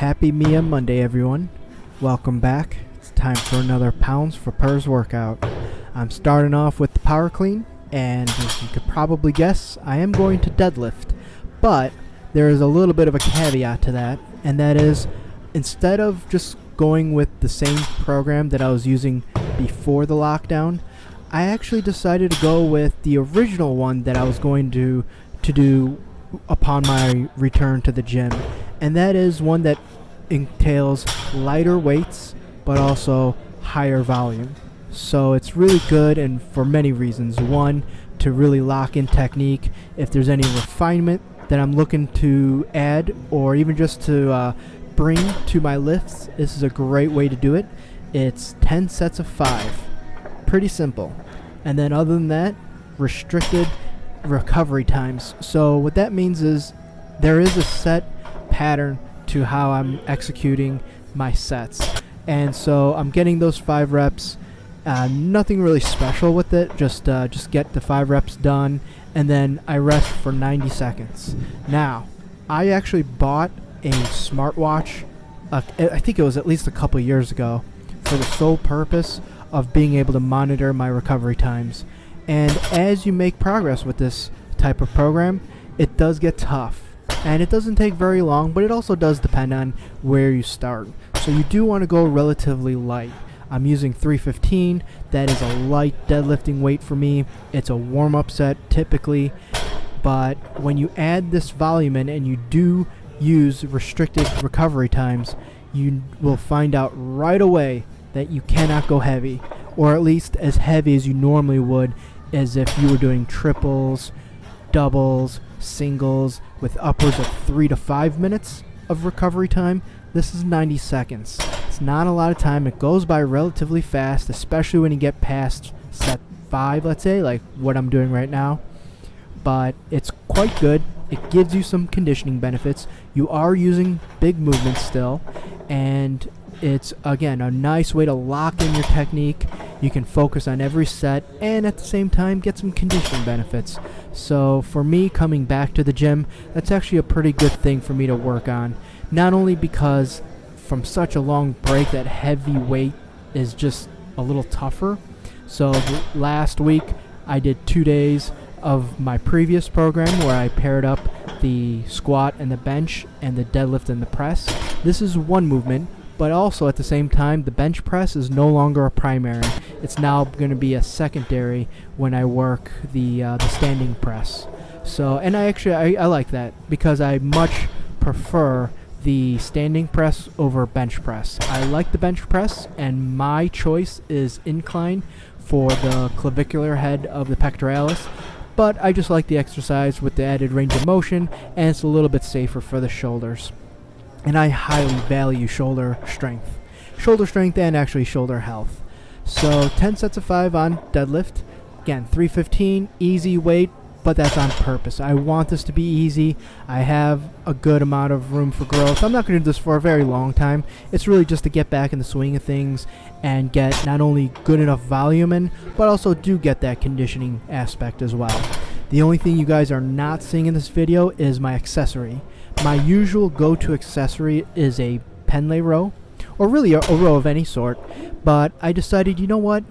Happy Mia Monday, everyone. Welcome back. It's time for another Pounds for Purrs workout. I'm starting off with the power clean, and as you could probably guess, I am going to deadlift. But there is a little bit of a caveat to that, and that is, instead of just going with the same program that I was using before the lockdown, I actually decided to go with the original one that I was going to do upon my return to the gym. And that is one that entails lighter weights but also higher volume. So it's really good, and for many reasons. One, to really lock in technique. If there's any refinement that I'm looking to add, or even just to bring to my lifts, this is a great way to do it. It's 10 sets of 5. Pretty simple. And then other than that, restricted recovery times. So what that means is there is a set pattern to how I'm executing my sets, and so I'm getting those 5 reps. Nothing really special with it, just get the 5 reps done, and then I rest for 90 seconds. Now, I actually bought a smartwatch, I think it was at least a couple years ago, for the sole purpose of being able to monitor my recovery times. And as you make progress with this type of program, it does get tough. And it doesn't take very long, but it also does depend on where you start. So you do want to go relatively light. I'm using 315. That is a light deadlifting weight for me. It's a warm-up set typically. But when you add this volume in and you do use restricted recovery times, you will find out right away that you cannot go heavy, or at least as heavy as you normally would, as if you were doing triples, doubles, singles with upwards of 3 to 5 minutes of recovery time. This is 90 seconds. It's not a lot of time. It goes by relatively fast, especially when you get past set 5, let's say, like what I'm doing right now. But it's quite good. It gives you some conditioning benefits. You are using big movements still, and it's, again, a nice way to lock in your technique. You can focus on every set and at the same time get some conditioning benefits. So for me, coming back to the gym, that's actually a pretty good thing for me to work on. Not only because from such a long break that heavy weight is just a little tougher. So last week I did 2 days of my previous program where I paired up the squat and the bench and the deadlift and the press. This is one movement, but also at the same time, the bench press is no longer a primary. It's now going to be a secondary when I work the standing press. So, and I like that because I much prefer the standing press over bench press. I like the bench press, and my choice is incline for the clavicular head of the pectoralis. But I just like the exercise with the added range of motion, and it's a little bit safer for the shoulders. And I highly value shoulder strength and actually shoulder health. So 10 sets of 5 on deadlift. Again, 315, easy weight, but that's on purpose. I want this to be easy. I have a good amount of room for growth. I'm not going to do this for a very long time. It's really just to get back in the swing of things and get not only good enough volume in, but also do get that conditioning aspect as well. The only thing you guys are not seeing in this video is my accessory. My usual go-to accessory is a Pendlay row, or really a row of any sort, but I decided, you know what,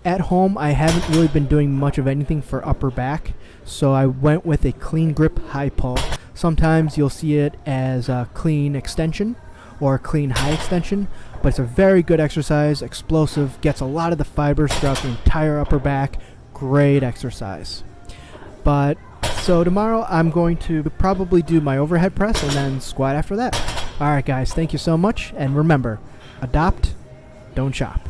at home I haven't really been doing much of anything for upper back, so I went with a clean grip high pull. Sometimes you'll see it as a clean extension or a clean high extension, but it's a very good exercise, explosive, gets a lot of the fibers throughout the entire upper back. Great exercise. But so tomorrow I'm going to probably do my overhead press and then squat after that. Alright guys, thank you so much, and remember, adopt, don't chop.